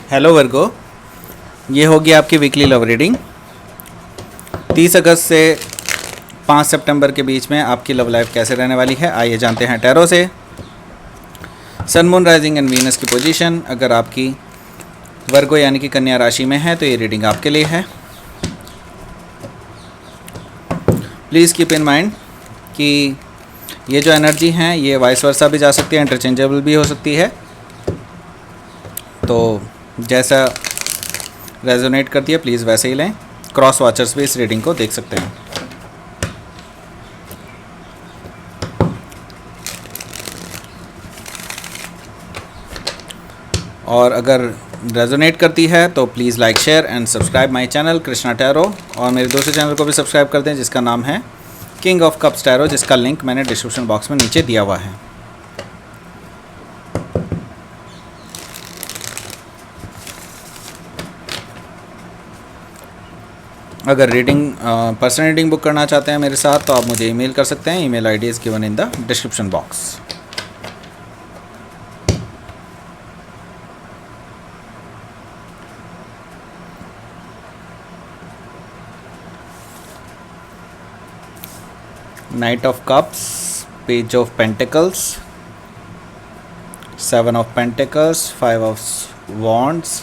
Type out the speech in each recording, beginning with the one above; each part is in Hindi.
हेलो वर्गो, ये होगी आपकी वीकली लव रीडिंग 30 अगस्त से 5 सितंबर के बीच में आपकी लव लाइफ कैसे रहने वाली है। आइए जानते हैं टैरो से। सन, मून, राइजिंग एंड वीनस की पोजीशन अगर आपकी वर्गो यानी कि कन्या राशि में है तो ये रीडिंग आपके लिए है। प्लीज़ कीप इन माइंड कि ये जो एनर्जी हैं ये वाइस वर्सा भी जा सकती है, इंटरचेंजेबल भी हो सकती है। तो जैसा रेजोनेट करती है प्लीज़ वैसे ही लें। क्रॉस वॉचर्स भी इस रीडिंग को देख सकते हैं। और अगर रेजोनेट करती है तो please like, share and subscribe my channel Krishna tarot, और मेरे दूसरे चैनल को भी सब्सक्राइब कर दें जिसका नाम है किंग ऑफ कप्स टैरो, जिसका लिंक मैंने डिस्क्रिप्शन बॉक्स में नीचे दिया हुआ है। अगर पर्सनल रीडिंग बुक करना चाहते हैं मेरे साथ तो आप मुझे ईमेल कर सकते हैं। Email ID is given in the description box. Knight of Cups, Page of Pentacles, 7 of Pentacles, 5 of Wands,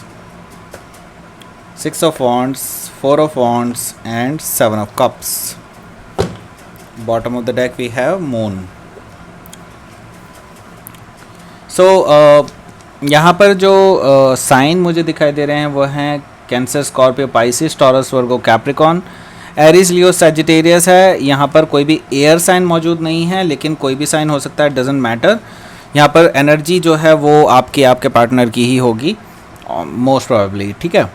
6 of Wands, 4 of Wands and 7 of Cups. Bottom of the deck we have Moon. So यहाँ पर जो साइन मुझे दिखाई दे रहे हैं वो हैं कैंसर, स्कॉर्पियो, पाइसिस, टॉरस, वर्गो, कैप्रिकॉन, एरीज, लियो, सैजिटेरियस है। यहाँ पर कोई भी एयर साइन मौजूद नहीं है, लेकिन कोई भी साइन हो सकता है, डजेंट मैटर। यहाँ पर एनर्जी जो है वो आपके पार्टनर की ही होगी मोस्ट प्रोबेबली, ठीक है।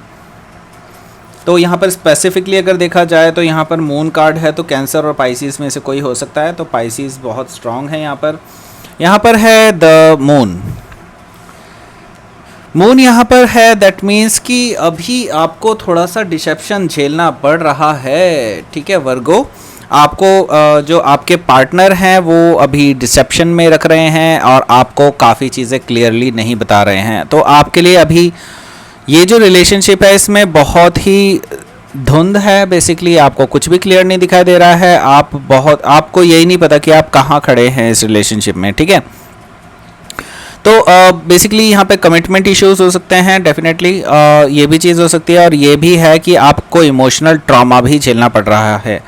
तो यहाँ पर स्पेसिफिकली अगर देखा जाए तो यहाँ पर मून कार्ड है, तो कैंसर और पाइसिस में से कोई हो सकता है। तो पाइसिस बहुत स्ट्रांग है। यहाँ पर है द मून। मून यहाँ पर है, दैट मीन्स कि अभी आपको थोड़ा सा डिसेप्शन झेलना पड़ रहा है, ठीक है वर्गो। आपको जो आपके पार्टनर हैं वो अभी डिसेप्शन में रख रहे हैं और आपको काफ़ी चीज़ें क्लियरली नहीं बता रहे हैं। तो आपके लिए अभी ये जो रिलेशनशिप है इसमें बहुत ही धुंध है। बेसिकली आपको कुछ भी क्लियर नहीं दिखाई दे रहा है। आपको यही नहीं पता कि आप कहाँ खड़े हैं इस रिलेशनशिप में, ठीक है। तो बेसिकली यहाँ पे कमिटमेंट इश्यूज हो सकते हैं, डेफिनेटली ये भी चीज़ हो सकती है। और ये भी है कि आपको इमोशनल ट्रॉमा भी झेलना पड़ रहा है।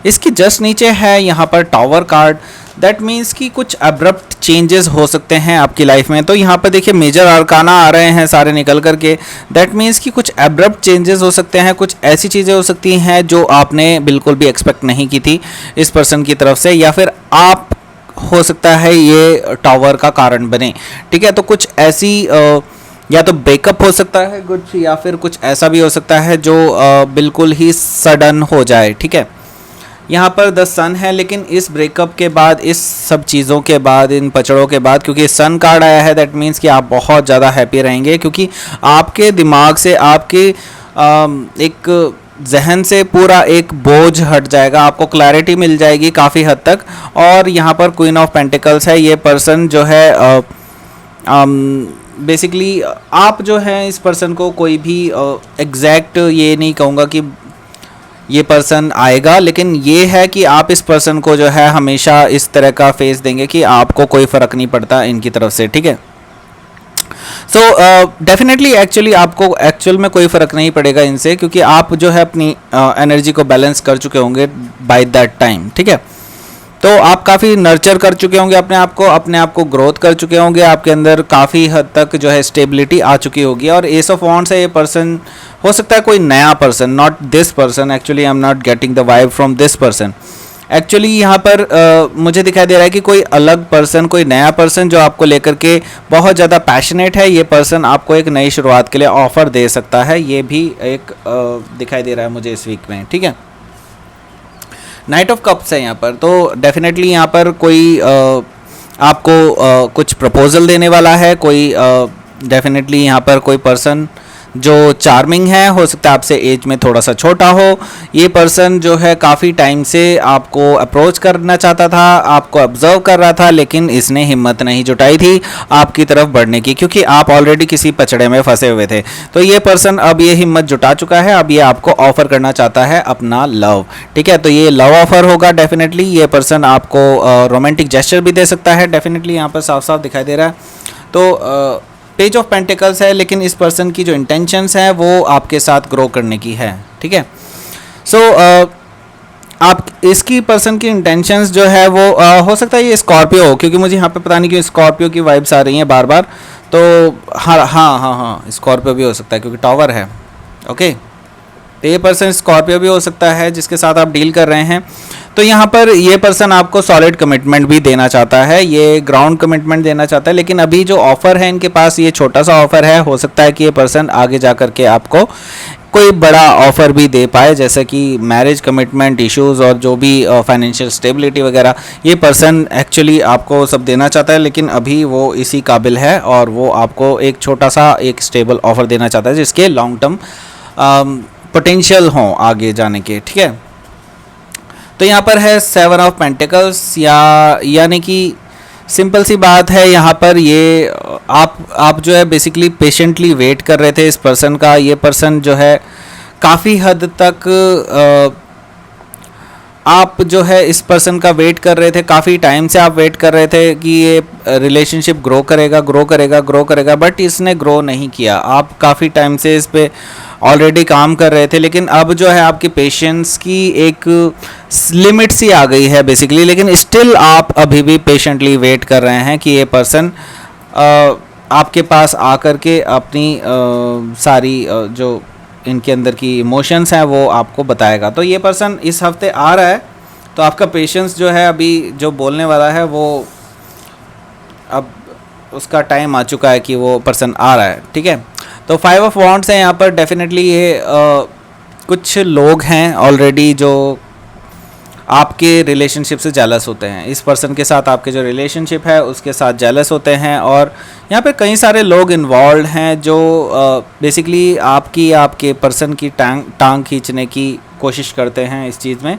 इसकी जस्ट नीचे है यहाँ पर टावर कार्ड, दैट मीन्स कि कुछ अब्रप्ट चेंजेस हो सकते हैं आपकी लाइफ में। तो यहाँ पर देखिए मेजर आर्काना आ रहे हैं सारे निकल करके, दैट मीन्स कि कुछ अब्रप्ट चेंजेस हो सकते हैं। कुछ ऐसी चीज़ें हो सकती हैं जो आपने बिल्कुल भी एक्सपेक्ट नहीं की थी इस पर्सन की तरफ से, या फिर आप हो सकता है ये टावर का कारण बने, ठीक है। तो कुछ ऐसी या तो ब्रेकअप हो सकता है कुछ, या फिर कुछ ऐसा भी हो सकता है जो बिल्कुल ही सडन हो जाए, ठीक है। यहाँ पर द सन है, लेकिन इस ब्रेकअप के बाद, इस सब चीज़ों के बाद, इन पचड़ों के बाद, क्योंकि सन कार्ड आया है, दैट मीन्स कि आप बहुत ज़्यादा हैप्पी रहेंगे, क्योंकि आपके दिमाग से, आपके एक जहन से पूरा एक बोझ हट जाएगा, आपको क्लैरिटी मिल जाएगी काफ़ी हद तक। और यहाँ पर क्वीन ऑफ पेंटिकल्स है। ये पर्सन जो है बेसिकली आप जो है इस पर्सन को कोई भी एग्जैक्ट ये नहीं कहूँगा कि ये पर्सन आएगा, लेकिन ये है कि आप इस पर्सन को जो है हमेशा इस तरह का फेस देंगे कि आपको कोई फ़र्क नहीं पड़ता इनकी तरफ से, ठीक है। सो डेफिनेटली एक्चुअली आपको एक्चुअल में कोई फ़र्क नहीं पड़ेगा इनसे, क्योंकि आप जो है अपनी एनर्जी को बैलेंस कर चुके होंगे बाय दैट टाइम, ठीक है। तो आप काफ़ी नर्चर कर चुके होंगे अपने आप को ग्रोथ कर चुके होंगे। आपके अंदर काफ़ी हद तक जो है स्टेबिलिटी आ चुकी होगी। और एस ऑफ वॉन्ड्स है, ये पर्सन हो सकता है कोई नया person, not this person, actually I am not getting the vibe from this person. Actually यहाँ पर मुझे दिखाई दे रहा है कि कोई अलग पर्सन, कोई नया पर्सन जो आपको लेकर के बहुत ज़्यादा पैशनेट है। ये पर्सन आपको एक नई शुरुआत के लिए ऑफ़र दे सकता है, ये भी एक दिखाई दे रहा है मुझे इस वीक में, ठीक है। नाइट ऑफ कप्स है यहाँ पर, तो डेफिनेटली यहाँ पर कोई आपको कुछ प्रपोजल देने वाला है। कोई डेफिनेटली यहाँ पर कोई पर्सन जो चार्मिंग है, हो सकता है आपसे एज में थोड़ा सा छोटा हो। ये पर्सन जो है काफ़ी टाइम से आपको अप्रोच करना चाहता था, आपको ऑब्जर्व कर रहा था, लेकिन इसने हिम्मत नहीं जुटाई थी आपकी तरफ बढ़ने की, क्योंकि आप ऑलरेडी किसी पचड़े में फंसे हुए थे। तो ये पर्सन अब ये हिम्मत जुटा चुका है, अब ये आपको ऑफर करना चाहता है अपना लव। ठीक है, तो ये लव ऑफर होगा डेफिनेटली। ये पर्सन आपको रोमांटिक जेस्चर भी दे सकता है, डेफिनेटली यहाँ पर साफ साफ दिखाई दे रहा है। तो पेज ऑफ पेंटिकल्स है, लेकिन इस पर्सन की जो इंटेंशंस है वो आपके साथ ग्रो करने की है। ठीक है, सो आप इसकी पर्सन की इंटेंशंस जो है वो हो सकता है ये स्कॉर्पियो हो, क्योंकि मुझे यहाँ पे पता नहीं क्यों स्कॉर्पियो की वाइब्स आ रही हैं बार बार। तो हाँ हाँ हाँ हाँ, स्कॉर्पियो भी हो सकता है क्योंकि टावर है। ओके, तो ये पर्सन स्कॉर्पियो भी हो सकता है जिसके साथ आप डील कर रहे हैं। तो यहाँ पर ये पर्सन आपको सॉलिड कमिटमेंट भी देना चाहता है, ये ग्राउंड कमिटमेंट देना चाहता है, लेकिन अभी जो ऑफ़र है इनके पास ये छोटा सा ऑफ़र है। हो सकता है कि ये पर्सन आगे जा कर के आपको कोई बड़ा ऑफ़र भी दे पाए, जैसे कि मैरिज कमिटमेंट इश्यूज़ और जो भी फाइनेंशियल स्टेबिलिटी वगैरह। ये पर्सन एक्चुअली आपको सब देना चाहता है, लेकिन अभी वो इसी काबिल है और वो आपको एक छोटा सा एक स्टेबल ऑफ़र देना चाहता है जिसके लॉन्ग टर्म पोटेंशियल हों आगे जाने के। ठीक है, तो यहाँ पर है 7 ऑफ पेंटिकल्स, यानी कि सिंपल सी बात है यहाँ पर ये आप जो है बेसिकली पेशेंटली वेट कर रहे थे इस पर्सन का। ये पर्सन जो है काफ़ी हद तक आप जो है इस पर्सन का वेट कर रहे थे, काफ़ी टाइम से आप वेट कर रहे थे कि ये रिलेशनशिप ग्रो करेगा ग्रो करेगा ग्रो करेगा, बट इसने ग्रो नहीं किया। आप काफ़ी टाइम से इस पे ऑलरेडी काम कर रहे थे, लेकिन अब जो है आपकी पेशेंस की एक लिमिट सी आ गई है बेसिकली, लेकिन स्टिल आप अभी भी पेशेंटली वेट कर रहे हैं कि ये पर्सन आपके पास आकर के अपनी सारी जो इनके अंदर की इमोशंस हैं वो आपको बताएगा। तो ये पर्सन इस हफ्ते आ रहा है, तो आपका पेशेंस जो है अभी जो बोलने वाला है वो अब उसका टाइम आ चुका है कि वो पर्सन आ रहा है। ठीक है, तो 5 ऑफ वॉन्ड्स है यहाँ पर। डेफिनेटली ये कुछ लोग हैं ऑलरेडी जो आपके रिलेशनशिप से जेलस होते हैं। इस पर्सन के साथ आपके जो रिलेशनशिप है उसके साथ जेलस होते हैं, और यहाँ पे कई सारे लोग इन्वॉल्व हैं जो बेसिकली आपके पर्सन की टांग खींचने की कोशिश करते हैं इस चीज़ में,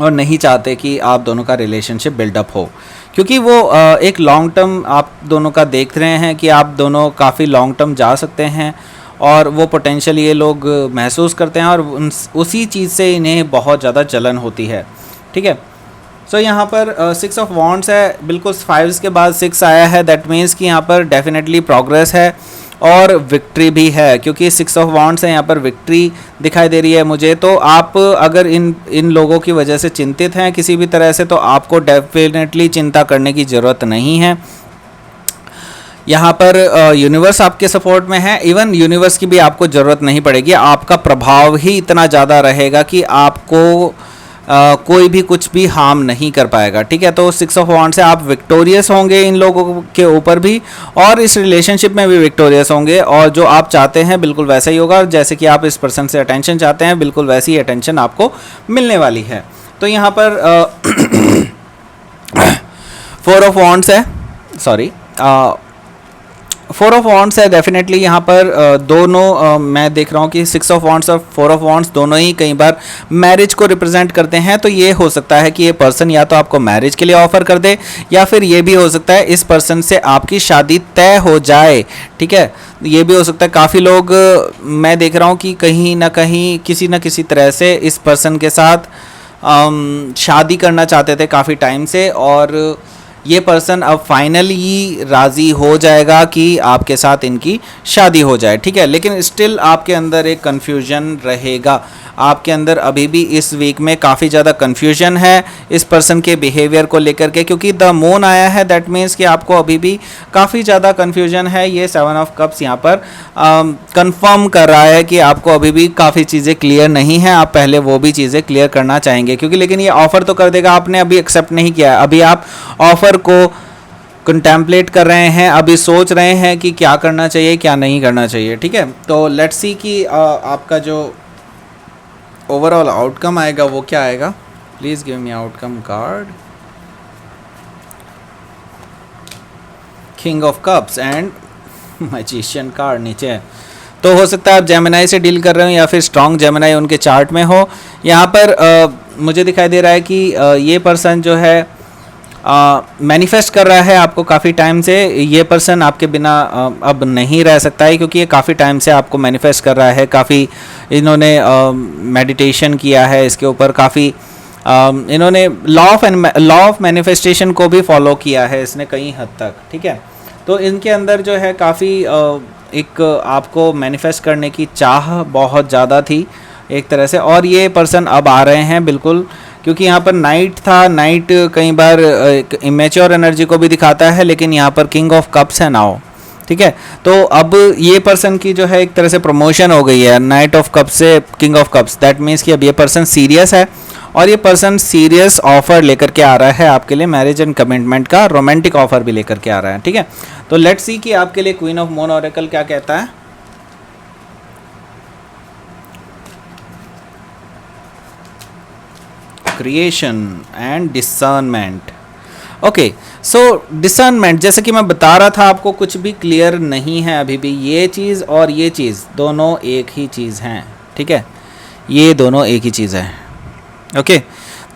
और नहीं चाहते कि आप दोनों का रिलेशनशिप बिल्डअप हो, क्योंकि वो एक लॉन्ग टर्म आप दोनों का देख रहे हैं कि आप दोनों काफ़ी लॉन्ग टर्म जा सकते हैं, और वो पोटेंशियल ये लोग महसूस करते हैं, और उसी चीज़ से इन्हें बहुत ज़्यादा जलन होती है। ठीक है, सो यहाँ पर 6 ऑफ वॉन्ड्स है, बिल्कुल 5 के बाद 6 आया है। दैट मीन्स कि यहाँ पर डेफिनेटली प्रोग्रेस है और विक्ट्री भी है, क्योंकि 6 ऑफ वॉन्ड्स है यहाँ पर विक्ट्री दिखाई दे रही है मुझे। तो आप अगर इन लोगों की वजह से चिंतित हैं किसी भी तरह से, तो आपको डेफिनेटली चिंता करने की ज़रूरत नहीं है। यहाँ पर यूनिवर्स आपके सपोर्ट में है, इवन यूनिवर्स की भी आपको ज़रूरत नहीं पड़ेगी। आपका प्रभाव ही इतना ज़्यादा रहेगा कि आपको कोई भी कुछ भी हार्म नहीं कर पाएगा। ठीक है, तो 6 ऑफ वॉन्ड्स से आप विक्टोरियस होंगे इन लोगों के ऊपर भी, और इस रिलेशनशिप में भी विक्टोरियस होंगे, और जो आप चाहते हैं बिल्कुल वैसा ही होगा। जैसे कि आप इस पर्सन से अटेंशन चाहते हैं, बिल्कुल वैसी ही अटेंशन आपको मिलने वाली है। तो यहाँ पर 4 ऑफ वॉन्ड्स है, सॉरी 4 ऑफ वॉन्ड्स है। डेफिनेटली यहाँ पर दोनों मैं देख रहा हूँ कि 6 ऑफ वॉन्ड्स और 4 ऑफ वॉन्ड्स दोनों ही कई बार मैरिज को रिप्रेजेंट करते हैं। तो ये हो सकता है कि ये पर्सन या तो आपको मैरिज के लिए ऑफर कर दे, या फिर ये भी हो सकता है इस पर्सन से आपकी शादी तय हो जाए। ठीक है, ये भी हो सकता है। काफ़ी लोग मैं देख रहा हूँ कि कहीं ना कहीं किसी न किसी तरह से इस पर्सन के साथ शादी करना चाहते थे काफ़ी टाइम से, और ये पर्सन अब फाइनली राज़ी हो जाएगा कि आपके साथ इनकी शादी हो जाए। ठीक है, लेकिन स्टिल आपके अंदर एक कन्फ्यूजन रहेगा। आपके अंदर अभी भी इस वीक में काफ़ी ज़्यादा कन्फ्यूजन है इस पर्सन के बिहेवियर को लेकर के, क्योंकि द मून आया है। दैट मीन्स कि आपको अभी भी काफ़ी ज़्यादा कन्फ्यूजन है। ये 7 ऑफ कप्स यहाँ पर कंफर्म कर रहा है कि आपको अभी भी काफ़ी चीज़ें क्लियर नहीं हैं। आप पहले वो भी चीज़ें क्लियर करना चाहेंगे, क्योंकि लेकिन ये ऑफ़र तो कर देगा, आपने अभी एक्सेप्ट नहीं किया है। अभी आप ऑफ़र को कंटेम्पलेट कर रहे हैं, अभी सोच रहे हैं कि क्या करना चाहिए क्या नहीं करना चाहिए। ठीक है, तो लेट्स सी कि आपका जो ओवरऑल आउटकम आएगा वो क्या आएगा। Please give me outcome card. King of cups and magician card नीचे है। तो हो सकता है आप जेमिनाई से डील कर रहे हो या फिर स्ट्रॉन्ग जेमिनाई उनके चार्ट में हो। यहाँ पर मुझे दिखाई दे रहा है कि ये पर्सन जो है मैनिफेस्ट कर रहा है आपको काफ़ी टाइम से। ये पर्सन आपके बिना अब नहीं रह सकता है, क्योंकि ये काफ़ी टाइम से आपको मैनिफेस्ट कर रहा है। काफ़ी इन्होंने मेडिटेशन किया है इसके ऊपर, काफ़ी इन्होंने लॉ ऑफ मैनिफेस्टेशन को भी फॉलो किया है इसने कई हद तक, ठीक है। तो इनके अंदर जो है काफ़ी एक आपको मैनिफेस्ट करने की चाह बहुत ज़्यादा थी एक तरह से। और ये पर्सन अब आ रहे हैं बिल्कुल, क्योंकि यहाँ पर नाइट था। नाइट कई बार एक इमेच्योर एनर्जी को भी दिखाता है, लेकिन यहाँ पर किंग ऑफ कप्स है नाउ, ठीक है। तो अब ये पर्सन की जो है एक तरह से प्रमोशन हो गई है नाइट ऑफ कप्स से king of cups. That means कि अब ये पर्सन सीरियस है, और ये पर्सन सीरियस ऑफर लेकर के आ रहा है आपके लिए, मैरिज एंड कमिटमेंट का रोमांटिक ऑफर भी लेकर के आ रहा है, ठीक है। तो लेट्स सी कि आपके लिए क्वीन ऑफ मून ऑरेकल क्या कहता है। Creation and discernment. Okay, so discernment, जैसे कि मैं बता रहा था आपको, कुछ भी क्लियर नहीं है अभी भी। ये चीज़ और ये चीज़ दोनों एक ही चीज़ हैं, ठीक है, ये दोनों एक ही चीज़ है। ओके,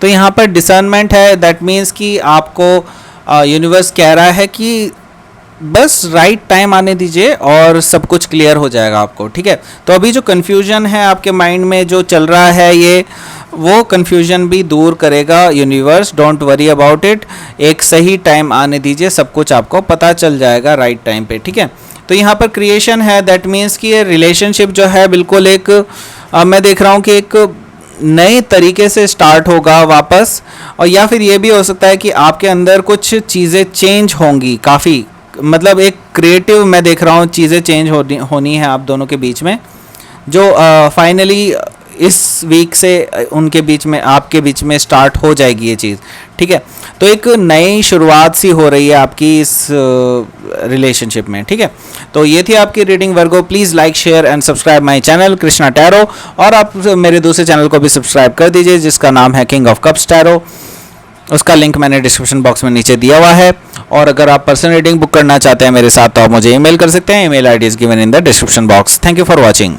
तो यहाँ पर डिसर्नमेंट है। दैट मीन्स कि आपको यूनिवर्स कह रहा है कि बस राइट टाइम आने दीजिए और सब कुछ क्लियर हो जाएगा आपको, ठीक है। तो अभी जो कन्फ्यूजन है आपके माइंड में जो चल रहा है, ये वो कन्फ्यूजन भी दूर करेगा universe. Don't worry about it, एक सही टाइम आने दीजिए, सब कुछ आपको पता चल जाएगा राइट टाइम पे, ठीक है। तो यहाँ पर क्रिएशन है। दैट मीन्स कि ये रिलेशनशिप जो है बिल्कुल एक मैं देख रहा हूँ कि एक नए तरीके से स्टार्ट होगा वापस। और या फिर ये भी हो सकता है कि आपके अंदर कुछ चीज़ें चेंज होंगी काफ़ी, मतलब एक क्रिएटिव मैं देख रहा हूँ चीज़ें चेंज होनी है आप दोनों के बीच में, जो फाइनली इस वीक से उनके बीच में आपके बीच में स्टार्ट हो जाएगी ये चीज़, ठीक है। तो एक नई शुरुआत सी हो रही है आपकी इस रिलेशनशिप में, ठीक है। तो ये थी आपकी reading Virgo. Please like share and subscribe my channel Krishna tarot, और आप मेरे दूसरे चैनल को भी सब्सक्राइब कर दीजिए जिसका नाम है किंग ऑफ कप्स टैरो। उसका लिंक मैंने डिस्क्रिप्शन बॉक्स में नीचे दिया हुआ है। और अगर आप पर्सनल रीडिंग बुक करना चाहते हैं मेरे साथ, तो आप मुझे ईमेल कर सकते हैं। Email ID is given in the description box. Thank you for watching.